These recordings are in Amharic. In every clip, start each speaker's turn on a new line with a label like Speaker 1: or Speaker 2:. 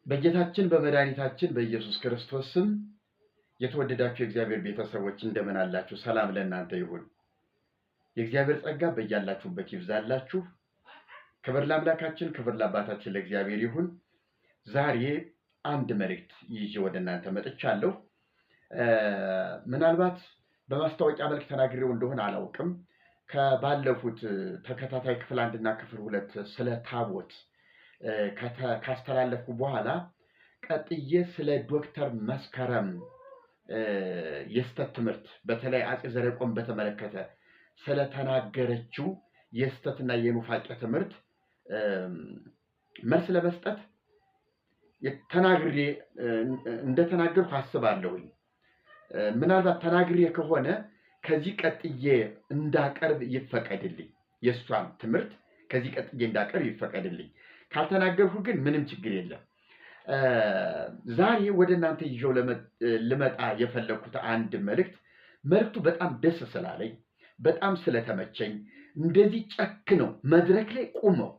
Speaker 1: በጌታችን በመድኃኒታችን በኢየሱስ ክርስቶስ ስም የተወደዳችሁ የእግዚአብሔር ቤተሰቦች እንደምን አላችሁ? ሰላም ለእናንተ ይሁን። የእግዚአብሔር ጸጋ በያላችሁበት ይብዛላችሁ። ክብር ለአምላካችን፣ ክብር ለአባታችን ለእግዚአብሔር ይሁን። ዛሬ አንድ መልእክት ይዤ ወደ እናንተ መጥቻለሁ። ምናልባት በማስታወቂያ መልክ ተናግሬው እንደሆነ አላውቅም። ከባለፉት ተከታታይ ክፍል 1 እና ክፍል 2 ስለ ታቦት ካስተላለፍኩ በኋላ ቀጥዬ ስለ ዶክተር መስከረም የስተት ትምህርት በተለይ አጼ ዘርዓ በተመለከተ ስለተናገረችው የስተትና የኑፋቄ ትምህርት መልስ ለመስጠት እንደተናገርኩ አስባለሁ። ምናልባት ተናግሬ ከሆነ ከዚህ ቀጥዬ እንዳቀርብ ይፈቀድልኝ። የሷን ትምህርት ከዚህ ቀጥዬ እንዳቀርብ ይፈቀድልኝ። ካልተናገርኩ ግን ምንም ችግር የለም። ዛሬ ወደ እናንተ ይዤው ልመጣ የፈለኩት አንድ መልእክቱ በጣም ደስ ስላለኝ፣ በጣም ስለተመቸኝ፣ እንደዚህ ጨክነው መድረክ ላይ ቁመው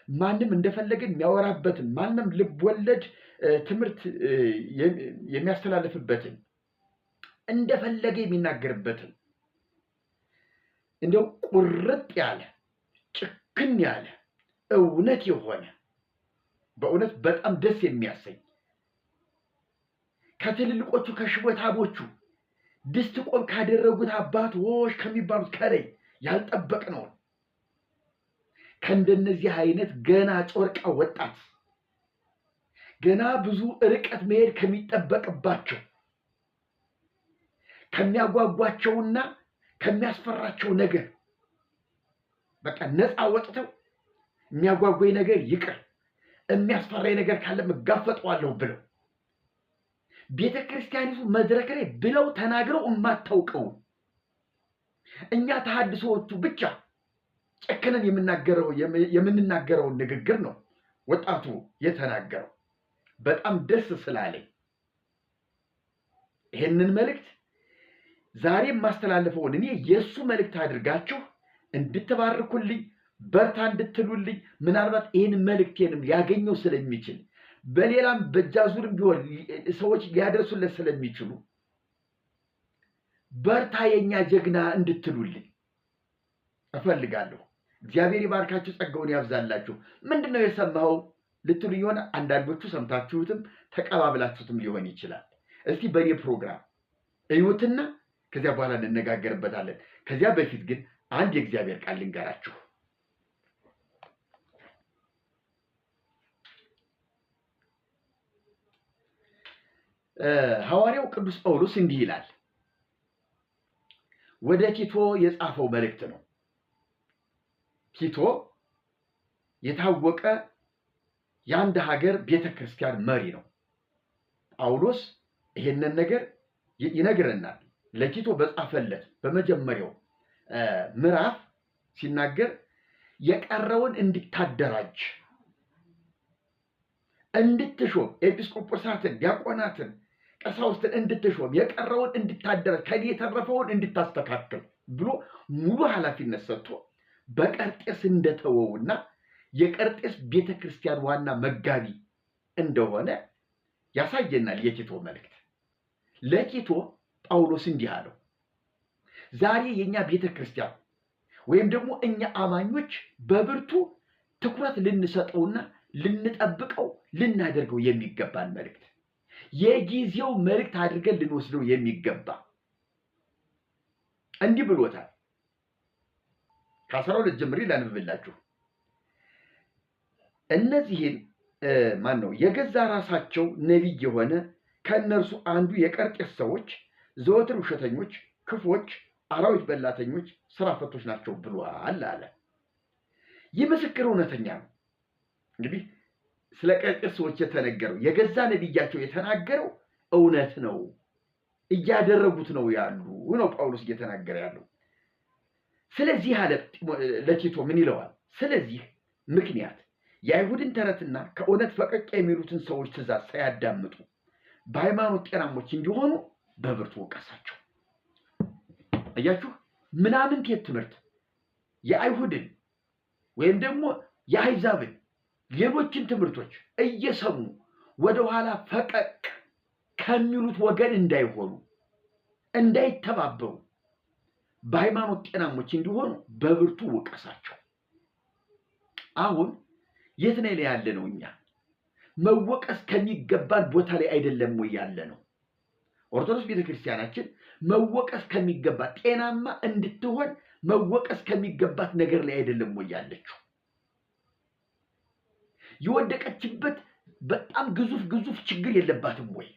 Speaker 1: ማንም እንደፈለገ የሚያወራበትን ማንም ልብ ወለድ ትምህርት የሚያስተላልፍበትን እንደፈለገ የሚናገርበትን እንደው ቁርጥ ያለ ጭክን ያለ እውነት የሆነ በእውነት በጣም ደስ የሚያሰኝ ከትልልቆቹ ከሽቦታቦቹ ድስት ቆም ካደረጉት አባቶች ከሚባሉት ከላይ ያልጠበቅነውን ከእንደነዚህ አይነት ገና ጮርቃ ወጣት ገና ብዙ ርቀት መሄድ ከሚጠበቅባቸው ከሚያጓጓቸውና ከሚያስፈራቸው ነገር በቃ ነፃ ወጥተው የሚያጓጓኝ ነገር ይቅር፣ የሚያስፈራኝ ነገር ካለ መጋፈጠዋለሁ ብለው ቤተክርስቲያኒቱ መድረክ ላይ ብለው ተናግረው የማታውቀው እኛ ተሐድሶዎቹ ብቻ ጨክነን የምንናገረውን ንግግር ነው ወጣቱ የተናገረው። በጣም ደስ ስላለኝ ይህንን መልእክት ዛሬ የማስተላልፈውን እኔ የእሱ መልእክት አድርጋችሁ እንድትባርኩልኝ በርታ እንድትሉልኝ፣ ምናልባት ይህን መልእክቴንም ሊያገኘው ስለሚችል በሌላም በጃዙርም ቢሆን ሰዎች ሊያደርሱለት ስለሚችሉ በርታ የኛ ጀግና እንድትሉልኝ እፈልጋለሁ። እግዚአብሔር ይባርካችሁ፣ ጸጋውን ያብዛላችሁ። ምንድነው የሰማኸው ልትሉ ይሆን? አንዳንዶቹ ሰምታችሁትም ተቀባብላችሁትም ሊሆን ይችላል። እስቲ በእኔ ፕሮግራም እዩትና ከዚያ በኋላ እንነጋገርበታለን። ከዚያ በፊት ግን አንድ የእግዚአብሔር ቃል ልንገራችሁ። ሐዋርያው ቅዱስ ጳውሎስ እንዲህ ይላል። ወደ ቲቶ የጻፈው መልእክት ነው። ቲቶ የታወቀ የአንድ ሀገር ቤተክርስቲያን መሪ ነው። ጳውሎስ ይሄንን ነገር ይነግረናል። ለቲቶ በጻፈለት በመጀመሪያው ምዕራፍ ሲናገር የቀረውን እንድታደራጅ፣ እንድትሾም፣ ኤጲስቆጶሳትን፣ ዲያቆናትን፣ ቀሳውስትን እንድትሾም፣ የቀረውን እንድታደራጅ፣ ከዚህ የተረፈውን እንድታስተካክል ብሎ ሙሉ ኃላፊነት ሰጥቶ በቀርጤስ እንደተወውና የቀርጤስ ቤተክርስቲያን ዋና መጋቢ እንደሆነ ያሳየናል የቲቶ መልእክት። ለቲቶ ጳውሎስ እንዲህ አለው፣ ዛሬ የኛ ቤተክርስቲያን ወይም ደግሞ እኛ አማኞች በብርቱ ትኩረት ልንሰጠውና ልንጠብቀው ልናደርገው የሚገባን መልእክት፣ የጊዜው መልእክት አድርገን ልንወስደው የሚገባ እንዲህ ብሎታል። ከ12 ጀምሬ ላንብብላችሁ። እነዚህን የገዛ ራሳቸው ነቢይ የሆነ ከእነርሱ አንዱ የቀርጤስ ሰዎች ዘወትር ውሸተኞች፣ ክፎች፣ አራዊት በላተኞች፣ ስራ ፈቶች ናቸው ብሏል አለ። ይህ ምስክር እውነተኛ ነው። እንግዲህ ስለ ቀርጤስ ሰዎች የተነገረው የገዛ ነቢያቸው የተናገረው እውነት ነው፣ እያደረጉት ነው ያሉ ነው ጳውሎስ እየተናገረ ያለው። ስለዚህ አለ ለቲቶ ምን ይለዋል? ስለዚህ ምክንያት የአይሁድን ተረትና ከእውነት ፈቀቅ የሚሉትን ሰዎች ትእዛዝ ሳያዳምጡ በሃይማኖት ጤናሞች እንዲሆኑ በብርቱ ወቀሳቸው። አያችሁ፣ ምናምንት ትምህርት የአይሁድን ወይም ደግሞ የአሕዛብን ሌሎችን ትምህርቶች እየሰሙ ወደ ኋላ ፈቀቅ ከሚሉት ወገን እንዳይሆኑ እንዳይተባበሩ በሃይማኖት ጤናሞች እንዲሆኑ በብርቱ ወቀሳቸው። አሁን የት ነው ያለ ነው? እኛ መወቀስ ከሚገባን ቦታ ላይ አይደለም ወይ ያለ ነው? ኦርቶዶክስ ቤተክርስቲያናችን መወቀስ ከሚገባ ጤናማ እንድትሆን መወቀስ ከሚገባት ነገር ላይ አይደለም ወይ ያለችው? የወደቀችበት በጣም ግዙፍ ችግር የለባትም ወይ?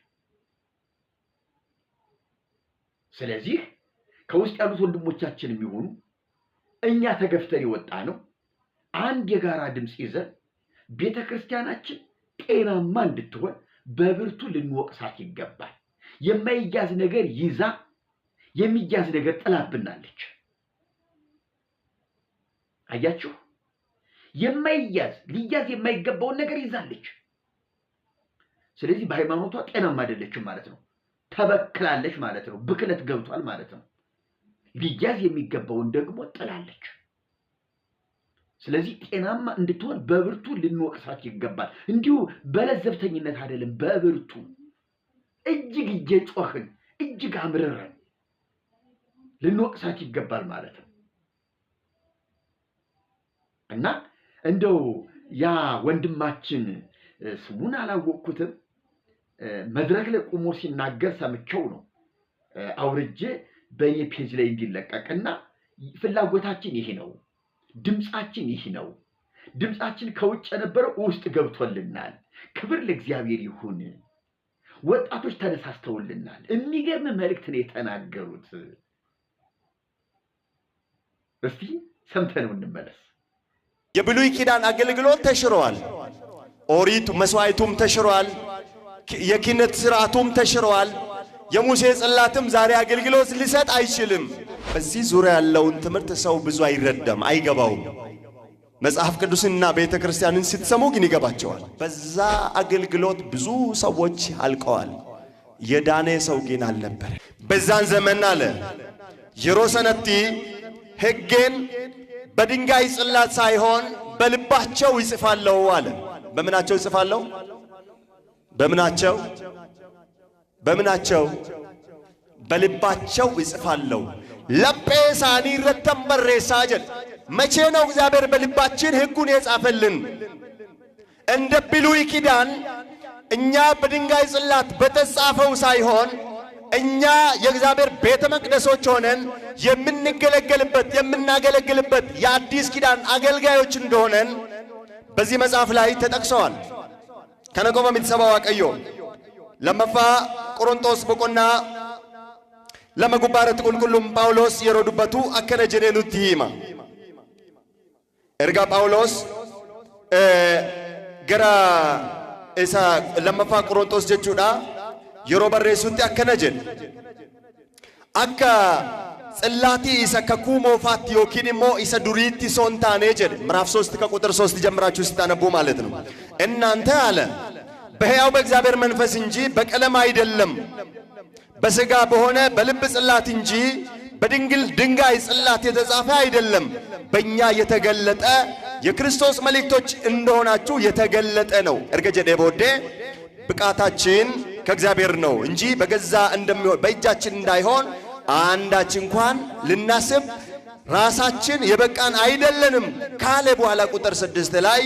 Speaker 1: ስለዚህ ከውስጥ ያሉት ወንድሞቻችን የሚሆኑ እኛ ተገፍተን የወጣ ነው አንድ የጋራ ድምጽ ይዘን ቤተክርስቲያናችን ጤናማ እንድትሆን በብርቱ ልንወቅሳት ይገባል። የማይያዝ ነገር ይዛ የሚያዝ ነገር ጥላብናለች። አያችሁ፣ ሊያዝ የማይገባውን ነገር ይዛለች። ስለዚህ በሃይማኖቷ ጤናማ አይደለችም ማለት ነው። ተበክላለች ማለት ነው። ብክለት ገብቷል ማለት ነው። ሊያዝ የሚገባውን ደግሞ ጥላለች። ስለዚህ ጤናማ እንድትሆን በብርቱ ልንወቅሳት ይገባል። እንዲሁ በለዘብተኝነት አይደለም፣ በብርቱ እጅግ እየጮህን እጅግ አምርረን ልንወቅሳት ይገባል ማለት ነው። እና እንደው ያ ወንድማችን ስሙን አላወቅኩትም መድረክ ላይ ቆሞ ሲናገር ሰምቼው ነው አውርጄ በኔ ፔጅ ላይ እንዲለቀቅና ፍላጎታችን ይሄ ነው፣ ድምጻችን ይሄ ነው። ድምጻችን ከውጭ የነበረው ውስጥ ገብቶልናል። ክብር ለእግዚአብሔር ይሁን። ወጣቶች ተነሳስተውልናል። የሚገርም መልእክት ነው የተናገሩት። እስቲ ሰምተነው እንመለስ።
Speaker 2: የብሉይ ኪዳን አገልግሎት ተሽሯል። ኦሪት መስዋዕቱም ተሽሯል። የኪነት ስርዓቱም ተሽሯል። የሙሴ ጽላትም ዛሬ አገልግሎት ሊሰጥ አይችልም። በዚህ ዙሪያ ያለውን ትምህርት ሰው ብዙ አይረዳም፣ አይገባውም። መጽሐፍ ቅዱስንና ቤተ ክርስቲያንን ስትሰሙ ግን ይገባቸዋል። በዛ አገልግሎት ብዙ ሰዎች አልቀዋል። የዳነ ሰው ግን አልነበረ። በዛን ዘመን አለ የሮሰነቲ ሕጌን በድንጋይ ጽላት ሳይሆን በልባቸው ይጽፋለሁ አለ። በምናቸው ይጽፋለሁ? በምናቸው? በልባቸው ይጽፋለሁ። ለጴሳኒ ረተምበሬሳ ጀል መቼ ነው እግዚአብሔር በልባችን ሕጉን የጻፈልን? እንደ ብሉይ ኪዳን እኛ በድንጋይ ጽላት በተጻፈው ሳይሆን እኛ የእግዚአብሔር ቤተ መቅደሶች ሆነን የምናገለግልበት የአዲስ ኪዳን አገልጋዮች እንደሆነን በዚህ መጽሐፍ ላይ ተጠቅሰዋል። ከነቆመ ሚትሰባው አቀዮ ለመፋ ቆሮንቶስ በቆና ለመጉባረት ቁልቁሉም ጳውሎስ የሮዱበቱ አከነ ጀኔኑት ይማ ኤርጋ ጳውሎስ ገራ እሳ ለመፋ ቆሮንቶስ ጀቹዳ የሮ በሬሱት አከነ ጀን አካ ጽላቲ ኢሳ ከኩሞፋት ዮኪንሞ ኢሳ ዱሪቲ ሶንታኔ ጀን ምዕራፍ 3 ከቁጥር 3 ጀምራችሁ ስታነቡ ማለት ነው። እናንተ አለ በሕያው በእግዚአብሔር መንፈስ እንጂ በቀለም አይደለም፣ በሥጋ በሆነ በልብ ጽላት እንጂ በድንግል ድንጋይ ጽላት የተጻፈ አይደለም፣ በእኛ የተገለጠ የክርስቶስ መልእክቶች እንደሆናችሁ የተገለጠ ነው። እርገጀዴ ቦዴ ብቃታችን ከእግዚአብሔር ነው እንጂ በገዛ እንደሚሆን በእጃችን እንዳይሆን አንዳች እንኳን ልናስብ ራሳችን የበቃን አይደለንም ካለ በኋላ ቁጥር 6 ላይ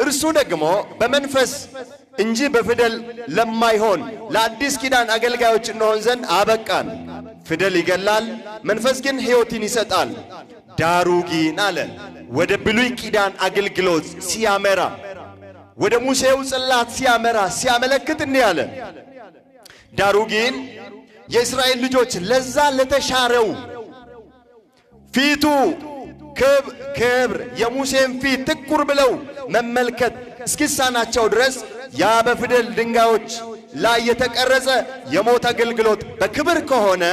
Speaker 2: እርሱ ደግሞ በመንፈስ እንጂ በፊደል ለማይሆን ለአዲስ ኪዳን አገልጋዮች እንሆን ዘንድ አበቃን። ፊደል ይገላል፣ መንፈስ ግን ሕይወትን ይሰጣል። ዳሩ ግን አለ ወደ ብሉይ ኪዳን አገልግሎት ሲያመራ፣ ወደ ሙሴው ጽላት ሲያመራ ሲያመለክት እንዲህ አለ። ዳሩ ግን የእስራኤል ልጆች ለዛ ለተሻረው ፊቱ ክብር የሙሴን ፊት ትኩር ብለው መመልከት እስኪሳናቸው ድረስ ያ በፊደል ድንጋዮች ላይ የተቀረጸ የሞት አገልግሎት በክብር ከሆነ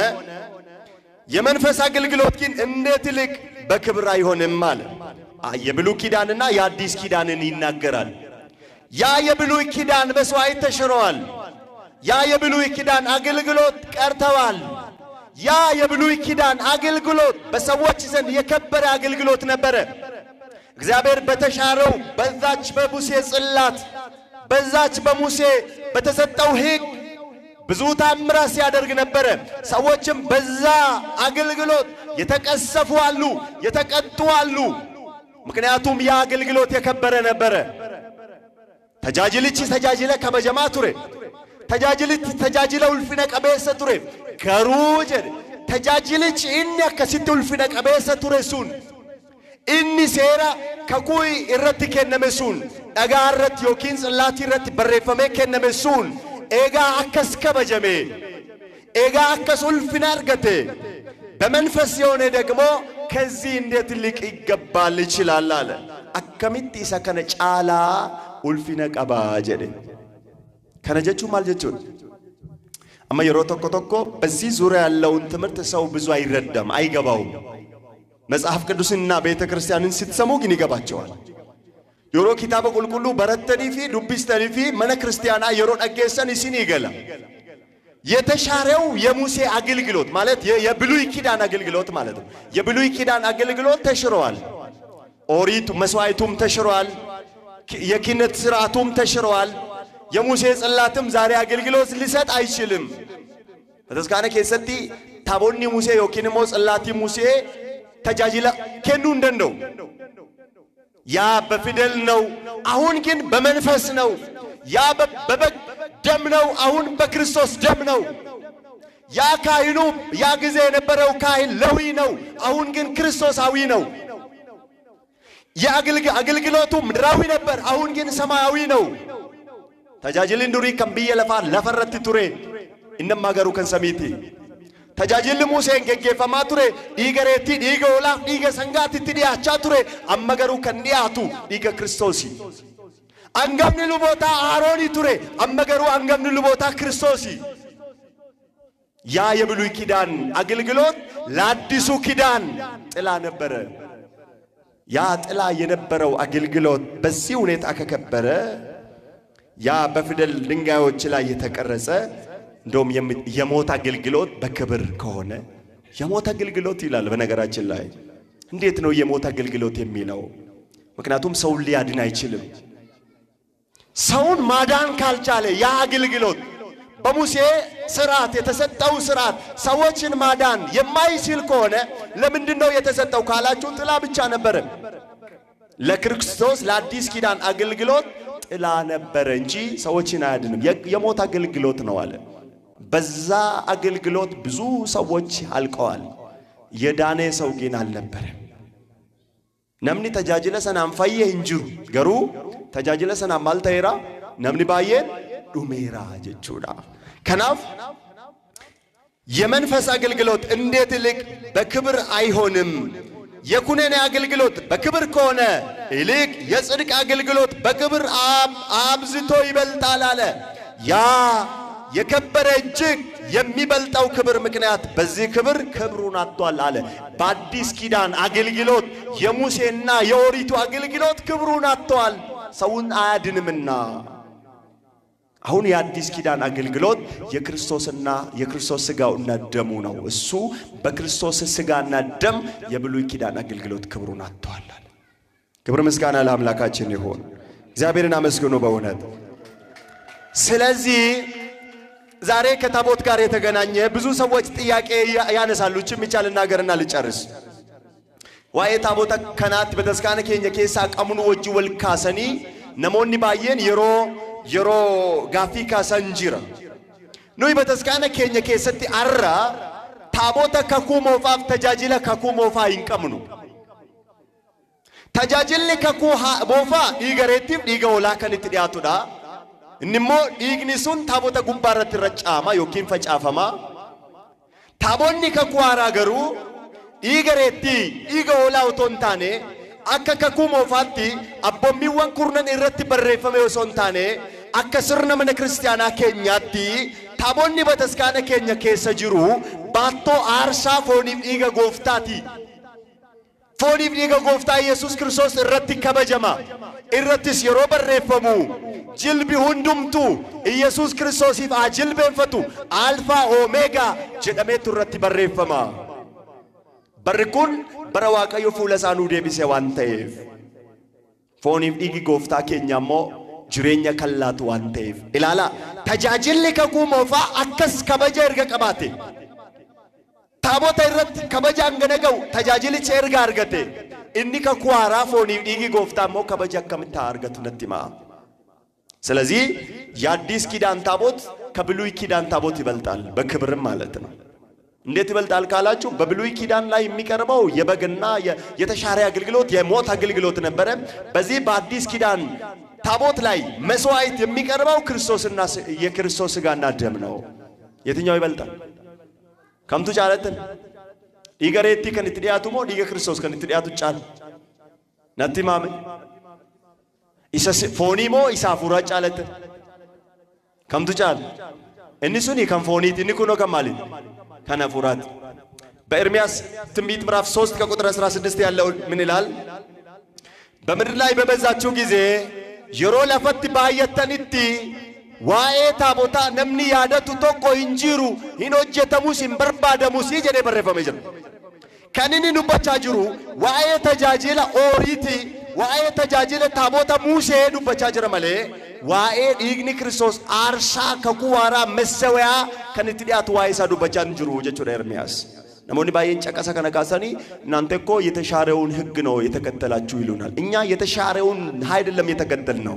Speaker 2: የመንፈስ አገልግሎት ግን እንዴት ይልቅ በክብር አይሆንም አለ። የብሉይ ኪዳንና የአዲስ ኪዳንን ይናገራል። ያ የብሉይ ኪዳን መስዋዕት ተሽሯል። ያ የብሉይ ኪዳን አገልግሎት ቀርተዋል። ያ የብሉይ ኪዳን አገልግሎት በሰዎች ዘንድ የከበረ አገልግሎት ነበረ። እግዚአብሔር በተሻረው በዛች በሙሴ ጽላት በዛች በሙሴ በተሰጠው ሕግ ብዙ ታምራት ሲያደርግ ነበረ። ሰዎችም በዛ አገልግሎት የተቀሰፉ አሉ፣ የተቀጡ አሉ። ምክንያቱም ያ አገልግሎት የከበረ ነበረ። ተጃጅልቺ ተጃጅለ ከበጀማ ቱሬ ተጃጅልት ተጃጅለ ውልፊነ ቀበሰ ቱሬ ከሩጀ ተጃጅልቺ እኛ ከሲት ውልፊነ ቀበሰ ቱሬ ሱን inni seera kakui irratti kenname sun dhagaa irratti yookiin ጽላቲ irratti barreeffamee kenname sun egaa akkas kabajame egaa akkas ulfina argate በመንፈስ የሆነ ደግሞ ከዚህ እንዴት ሊቅ ይገባል ይችላል አለ። akkamitti isa kana caalaa ulfina qaba jedhe kana jechuun maal jechuun amma yeroo tokko tokko በዚህ ዙሪያ ያለውን ትምህርት ሰው ብዙ አይረዳም አይገባውም። መጽሐፍ ቅዱስና ቤተ ክርስቲያንን ስትሰሙ ግን ይገባቸዋል። የሮ ኪታበ ቁልቁሉ በረተኒፊ ዱብስተኒፊ መነ ክርስቲያና የሮ ዳጌሰን ይሲን ይገላ የተሻረው የሙሴ አገልግሎት ማለት የብሉይ ኪዳን አገልግሎት ማለት ነው። የብሉይ ኪዳን አገልግሎት ተሽሯል። ኦሪቱ መስዋዕቱም ተሽሯል። የኪነት ሥርዓቱም ተሽሯል። የሙሴ ጽላትም ዛሬ አገልግሎት ሊሰጥ አይችልም። በተስካነ ከሰቲ ታቦኒ ሙሴ ዮኪንሞ ጽላቲ ሙሴ ተጃጅለ ከኑ እንደው ያ በፊደል ነው፣ አሁን ግን በመንፈስ ነው። ያ በበግ ደም ነው፣ አሁን በክርስቶስ ደም ነው። ያ ካህኑ ያ ጊዜ የነበረው ካህን ሌዊ ነው፣ አሁን ግን ክርስቶሳዊ ነው። ያ አገልግሎቱ ምድራዊ ነበር፣ አሁን ግን ሰማያዊ ነው። ተጃጅልን ዱሪ ከምብየ ለፈረት ቱሬ እነማገሩ ከንሰሚቲ ተጃጅል ሙሴን ገገፈማ ቱሬ ዲገሬቲ ዲገውላ ዲገ ሰንጋቲ ዲያቻ ቱሬ አመገሩ ከንዲያቱ ዲገ ክርስቶሲ አንገምኒ ልቦታ አሮኒ ቱሬ አመገሩ አንገምኒ ልቦታ ክርስቶሲ ያ የብሉይ ኪዳን አገልግሎት ለአዲሱ ኪዳን ጥላ ነበረ። ያ ጥላ የነበረው አገልግሎት በዚህ ሁኔታ ከከበረ ያ በፊደል ድንጋዮች ላይ የተቀረጸ እንደውም የሞት አገልግሎት በክብር ከሆነ የሞት አገልግሎት ይላል። በነገራችን ላይ እንዴት ነው የሞት አገልግሎት የሚለው? ምክንያቱም ሰውን ሊያድን አይችልም። ሰውን ማዳን ካልቻለ ያ አገልግሎት በሙሴ ሥርዓት የተሰጠው ሥርዓት ሰዎችን ማዳን የማይችል ከሆነ ለምንድነው የተሰጠው ካላችሁ ጥላ ብቻ ነበረ። ለክርስቶስ ለአዲስ ኪዳን አገልግሎት ጥላ ነበረ እንጂ ሰዎችን አያድንም። የሞት አገልግሎት ነው አለ። በዛ አገልግሎት ብዙ ሰዎች አልቀዋል። የዳነ ሰው ግን አልነበረም። ነምኒ ተጃጅለ ሰናን ፈየ እንጅሩ ገሩ ተጃጅለ ሰናን ማልተይራ ነምኒ ባየን ዱሜራ ጀቹዳ ከናፍ የመንፈስ አገልግሎት እንዴት ልክ በክብር አይሆንም? የኩነኔ አገልግሎት በክብር ከሆነ ይልቅ የጽድቅ አገልግሎት በክብር አብዝቶ ይበልጣል አለ። ያ የከበረ እጅግ የሚበልጠው ክብር ምክንያት በዚህ ክብር ክብሩን አጥቷል አለ። በአዲስ ኪዳን አገልግሎት የሙሴና የኦሪቱ አገልግሎት ክብሩን አጥቷል፣ ሰውን አያድንምና። አሁን የአዲስ ኪዳን አገልግሎት የክርስቶስና የክርስቶስ ሥጋውና ደሙ ነው። እሱ በክርስቶስ ሥጋና ደም የብሉይ ኪዳን አገልግሎት ክብሩን አጥቷል አለ። ክብር ምስጋና ለአምላካችን ይሁን። እግዚአብሔርን አመስግኑ በእውነት። ስለዚህ ዛሬ ከታቦት ጋር የተገናኘ ብዙ ሰዎች ጥያቄ ያነሳሉ። እቺም ይቻል እናገርና ልጨርስ። ዋይ ታቦታ ከናት በተስካነ ከኛ ከሳ ቀሙኑ ወጂ ወልካሰኒ ነሞኒ ባየን የሮ ጋፊካ ሰንጂራ ኖይ በተስካነ ከኛ ከሰቲ አራ ታቦታ ከኩሞፋፍ ተጃጅለ ከኩሞፋ ይንቀምኑ ተጃጅለ ከኩሃ ቦፋ ዲገሬቲቭ ዲገውላ ከንት ዲያቱዳ እንሞ ዲግኒሱን ታቦታ ጉባረት ረጫማ ዮኪን ፈጫፈማ ታቦኒ ከኩዋራ ገሩ ዲገሬቲ ዲገውላ ኦቶንታኔ akka kakumo fatti abbommiwwan kurnan irratti barreeffame osoo hin taane akka sirna mana kiristaanaa keenyaatti taabonni bataskaana keenya keessa jiru baattoo aarsaa fooniif dhiiga gooftaati. Fooniif dhiiga gooftaa Yesuus Kiristoos irratti kabajama. Irrattis yeroo barreeffamu jilbi hundumtu Yesuus Kiristoosiif haa jilbeenfatu alfaa omeegaa jedhameetu irratti barreeffama. Barri kun bara waaqayyo fuula isaanuu deebise waan ta'eef fooniif dhiigi gooftaa keenya immoo jireenya kallaatu waan ta'eef ilaala tajaajilli kakuu moofaa akkas kabaja erga qabaate taabota irratti kabaja hangana ga'u tajaajilicha erga argate inni kakuu haaraa fooniif dhiigi gooftaa immoo kabaja akkamitti argatu natti himaa ስለዚህ የአዲስ ኪዳን ታቦት ከብሉይ ኪዳን ታቦት ይበልጣል በክብርም ማለት ነው እንዴት ይበልጣል ካላችሁ በብሉይ ኪዳን ላይ የሚቀርበው የበግና የተሻረ አገልግሎት የሞት አገልግሎት ነበረ በዚህ በአዲስ ኪዳን ታቦት ላይ መስዋዕት የሚቀርበው ክርስቶስና የክርስቶስ ሥጋና ደም ነው የትኛው ይበልጣል ከምቱ ጫለትን ዲገሬቲ ከንትዲያቱ ሞ ዲገ ክርስቶስ ከንትዲያቱ ጫል ነቲማም ኢሳ ፎኒሞ ኢሳ ፉራ ጫለትን ከምቱ ጫል እንሱኒ ከንፎኒት እንኩኖ ከማል ከነፉራት በኤርምያስ ትንቢት ምዕራፍ 3 ከቁጥር 16 ያለው ምን ይላል በምድር ላይ በበዛችሁ ጊዜ የሮ ለፈት ባየተንቲ ዋኤ ታቦታ ነምኒ ያደቱ ቶኮ እንጂሩ ሂኖጀተሙስ እንበርባደሙስ ይጀኔ በረፈመ ጀር ከነኒ ኑበቻ ጅሩ ዋኤ ተጃጅለ ኦሪቲ ዋኤ ተጃጅለ ታቦታ ሙሴ ኑበቻ ጅረ ማለ ዋኤ ዲግኒ ክርስቶስ አርሳ ከኩዋራ መሰወያ ከንትዲያት ዋይሳ ዱበቻ እንጅሩ ጀቹ ኤርምያስ ነሞኒ ባየን ጨቀሰ ከነካሰኒ እናንተ እኮ የተሻረውን ህግ ነው የተከተላችሁ ይሉናል እኛ የተሻረውን አይደለም የተከተልነው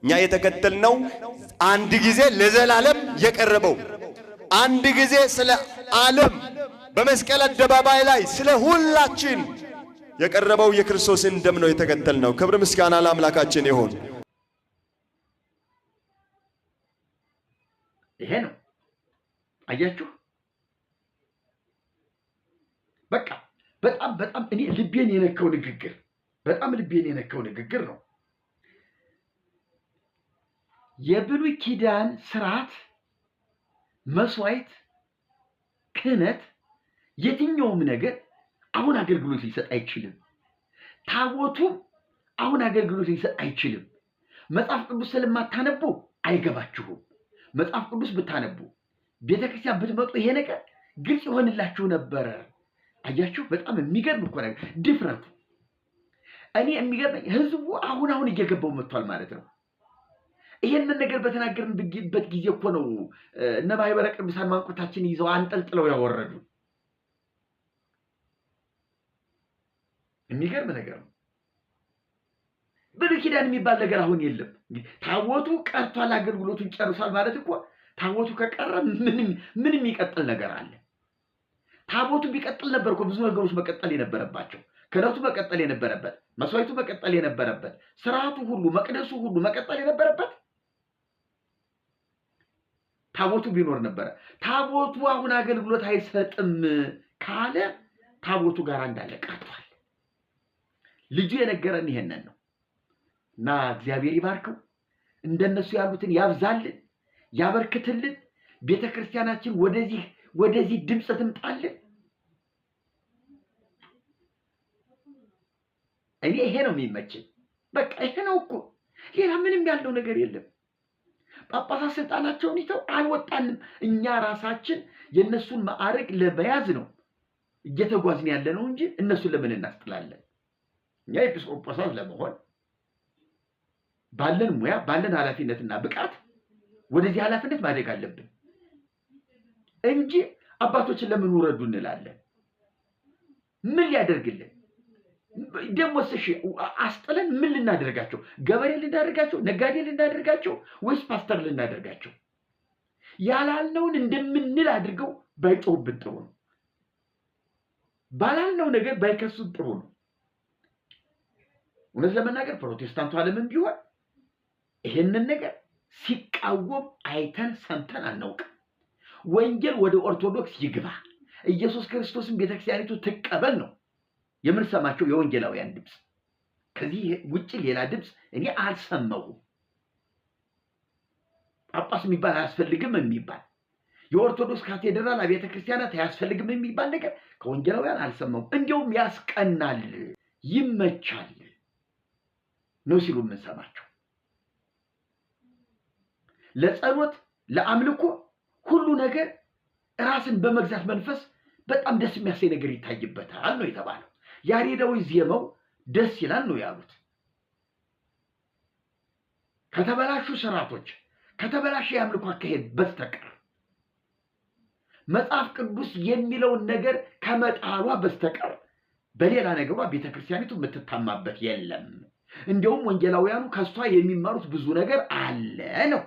Speaker 2: እኛ የተከተልነው አንድ ጊዜ ለዘላለም የቀረበው አንድ ጊዜ ስለ ዓለም በመስቀል አደባባይ ላይ ስለ ሁላችን የቀረበው የክርስቶስን ደም ነው የተከተልነው ክብር ምስጋና ለአምላካችን ይሁን
Speaker 1: ይሄ ነው አያችሁ በቃ በጣም እኔ ልቤን የነካው ንግግር በጣም ልቤን የነካው ንግግር ነው የብሉይ ኪዳን ሥርዓት መስዋዕት ክህነት የትኛውም ነገር አሁን አገልግሎት ሊሰጥ አይችልም ታቦቱ አሁን አገልግሎት ሊሰጥ አይችልም መጽሐፍ ቅዱስ ስለማታነቡ አይገባችሁም መጽሐፍ ቅዱስ ብታነቡ ቤተክርስቲያን ብትመጡ ይሄ ነገር ግልጽ ይሆንላችሁ ነበር አያችሁ በጣም የሚገርም እኮ ነገር ድፍረቱ እኔ የሚገርመኝ ህዝቡ አሁን እየገባው መጥቷል ማለት ነው ይሄንን ነገር በተናገርንበት ጊዜ እኮ ነው እነ ማህበረ ቅዱሳን ማንቆታችን ይዘው አንጠልጥለው ያወረዱ የሚገርም ነገር ነው ብሉይ ኪዳን የሚባል ነገር አሁን የለም ታቦቱ ቀርቷል አገልግሎቱን ጨርሷል ማለት እኮ ታቦቱ ከቀረ ምን የሚቀጥል ነገር አለ ታቦቱ ቢቀጥል ነበር እኮ ብዙ ነገሮች መቀጠል የነበረባቸው ክህነቱ መቀጠል የነበረበት መስዋዕቱ መቀጠል የነበረበት ሥርዓቱ ሁሉ መቅደሱ ሁሉ መቀጠል የነበረበት ታቦቱ ቢኖር ነበር ታቦቱ አሁን አገልግሎት አይሰጥም ካለ ታቦቱ ጋር እንዳለ ቀርቷል ልጁ የነገረን ይሄንን ነው እና እግዚአብሔር ይባርከው እንደነሱ ያሉትን ያብዛልን ያበርክትልን ቤተክርስቲያናችን ወደዚህ ድምጽ ትምጣልን እኔ ይሄ ነው የሚመቸኝ በቃ ይሄ ነው እኮ ሌላ ምንም ያለው ነገር የለም ጳጳሳት ስልጣናቸውን ይተው አልወጣንም እኛ ራሳችን የነሱን ማዕረግ ለመያዝ ነው እየተጓዝን ያለ ነው እንጂ እነሱን ለምን እናስጥላለን እኛ ኤጲስቆጶሳት ለመሆን ባለን ሙያ ባለን ኃላፊነትና ብቃት ወደዚህ ኃላፊነት ማደግ አለብን እንጂ አባቶችን ለምን ወረዱ እንላለን ምን ያደርግልን ደሞስ እሺ አስጥለን ምን ልናደርጋቸው ገበሬ ልናደርጋቸው ነጋዴ ልናደርጋቸው ወይስ ፓስተር ልናደርጋቸው ያላልነውን እንደምንል አድርገው ባይጮህብን ጥሩ ነው ባላልነው ነገር ባይከሱን ጥሩ ነው እውነት ለመናገር ፕሮቴስታንቱ ዓለምን ቢሆን ይሄንን ነገር ሲቃወም አይተን ሰምተን አናውቅም ወንጌል ወደ ኦርቶዶክስ ይግባ ኢየሱስ ክርስቶስን ቤተክርስቲያኒቱ ትቀበል ነው የምንሰማቸው የወንጌላውያን ድምጽ ከዚህ ውጪ ሌላ ድምጽ እኔ አልሰማሁም ጳጳስ የሚባል አያስፈልግም የሚባል የኦርቶዶክስ ካቴድራል አብያተ ክርስቲያናት አያስፈልግም የሚባል ነገር ከወንጌላውያን አልሰማሁም እንዲያውም ያስቀናል ይመቻል ነው ሲሉ የምንሰማቸው ለጸሎት ለአምልኮ ሁሉ ነገር ራስን በመግዛት መንፈስ በጣም ደስ የሚያሰኝ ነገር ይታይበታል ነው የተባለው ያሬዳዊ ዜማው ደስ ይላል ነው ያሉት ከተበላሹ ስርዓቶች ከተበላሸ የአምልኮ አካሄድ በስተቀር መጽሐፍ ቅዱስ የሚለውን ነገር ከመጣሏ በስተቀር በሌላ ነገሯ ቤተክርስቲያኒቱ የምትታማበት የለም። እንዲያውም ወንጌላውያኑ ከሷ የሚማሩት ብዙ ነገር አለ ነው።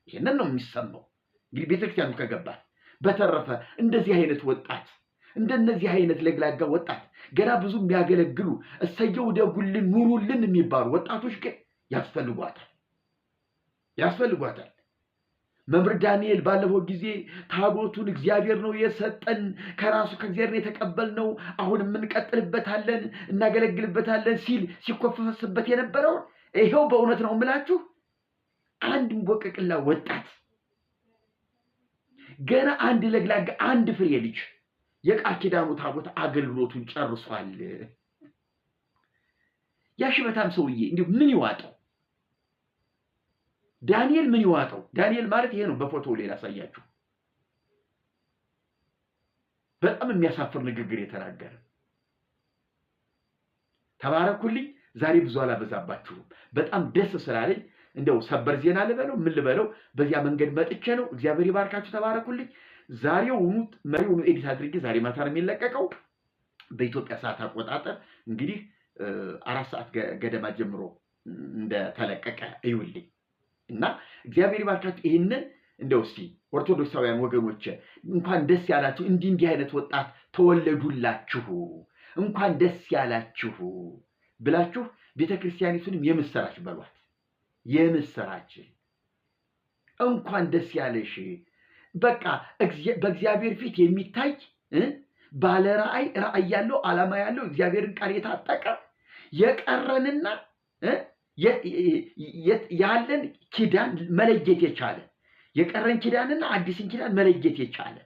Speaker 1: ይሄንን ነው የሚሰማው እንግዲህ ቤተክርስቲያኑ ከገባል። በተረፈ እንደዚህ አይነት ወጣት እንደነዚህ አይነት ለግላጋ ወጣት ገና ብዙ የሚያገለግሉ እሰየው ደጉልን ኑሩልን የሚባሉ ወጣቶች ግን ያስፈልጓታል። መምህር ዳንኤል ባለፈው ጊዜ ታቦቱን እግዚአብሔር ነው የሰጠን ከራሱ ከእግዚአብሔር የተቀበልነው አሁን እንቀጥልበታለን እናገለግልበታለን ሲል ሲኮፈስበት የነበረው ይሄው በእውነት ነው የምላችሁ አንድ ቦቀቅላ ወጣት ገና አንድ ለግላጋ አንድ ፍሬ ልጅ የቃል ኪዳኑ ታቦት አገልግሎቱን ጨርሷል። ያሽበታም ሰውዬ እንዴ ምን ይዋጣው? ዳንኤል ምን ይዋጣው? ዳንኤል ማለት ይሄ ነው። በፎቶው ላይ ላሳያችሁ። በጣም የሚያሳፍር ንግግር የተናገረ። ተባረኩልኝ። ዛሬ ብዙ አላበዛባችሁም። በጣም ደስ ስላለኝ እንደው ሰበር ዜና ልበለው ምን ልበለው በዚያ መንገድ መጥቼ ነው። እግዚአብሔር ይባርካችሁ። ተባረኩልኝ። ዛሬውኑ መሪውኑ ኤዲት አድርጌ ዛሬ ማታ ነው የሚለቀቀው በኢትዮጵያ ሰዓት አቆጣጠር እንግዲህ 4 ሰዓት ገደማ ጀምሮ እንደተለቀቀ እዩልኝ እና እግዚአብሔር ይባርካችሁ። ይሄንን እንደው እስቲ ኦርቶዶክሳውያን ወገኖች እንኳን ደስ ያላችሁ፣ እንዲህ አይነት ወጣት ተወለዱላችሁ፣ እንኳን ደስ ያላችሁ ብላችሁ ቤተክርስቲያኒቱንም የምስራች በሏት። የምስራች እንኳን ደስ ያለሽ። በቃ በእግዚአብሔር ፊት የሚታይ ባለ ራእይ ያለው ዓላማ ያለው እግዚአብሔርን ቃል የታጠቀ የቀረንና ያለን ኪዳን መለየት የቻለ የቀረን ኪዳንና አዲስን ኪዳን መለየት የቻለ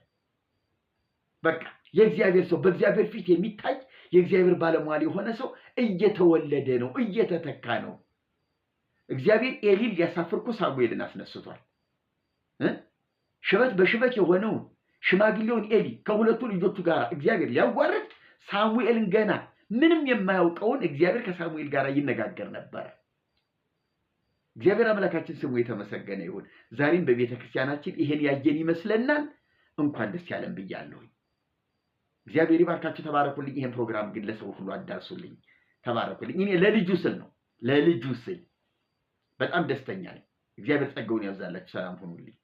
Speaker 1: በቃ የእግዚአብሔር ሰው በእግዚአብሔር ፊት የሚታይ የእግዚአብሔር ባለሟል የሆነ ሰው እየተወለደ ነው፣ እየተተካ ነው። እግዚአብሔር ኤሊን ሊያሳፍር እኮ ሳሙኤልን አስነስቷል። ሽበት በሽበት የሆነውን ሽማግሌውን ኤሊ ከሁለቱ ልጆቹ ጋር እግዚአብሔር ሊያዋርድ ሳሙኤልን ገና ምንም የማያውቀውን እግዚአብሔር ከሳሙኤል ጋር ይነጋገር ነበር። እግዚአብሔር አምላካችን ስሙ የተመሰገነ ይሁን። ዛሬም በቤተ ክርስቲያናችን ይሄን ያየን ይመስለናል። እንኳን ደስ ያለን ብያለሁ። እግዚአብሔር ይባርካችሁ። ተባረኩልኝ። ይሄን ፕሮግራም ግን ለሰው ሁሉ አዳርሱልኝ። ተባረኩልኝ። እኔ ለልጁ ስል ነው በጣም ደስተኛ ነኝ። እግዚአብሔር ጸጋውን ያብዛላችሁ። ሰላም ሁኑልኝ።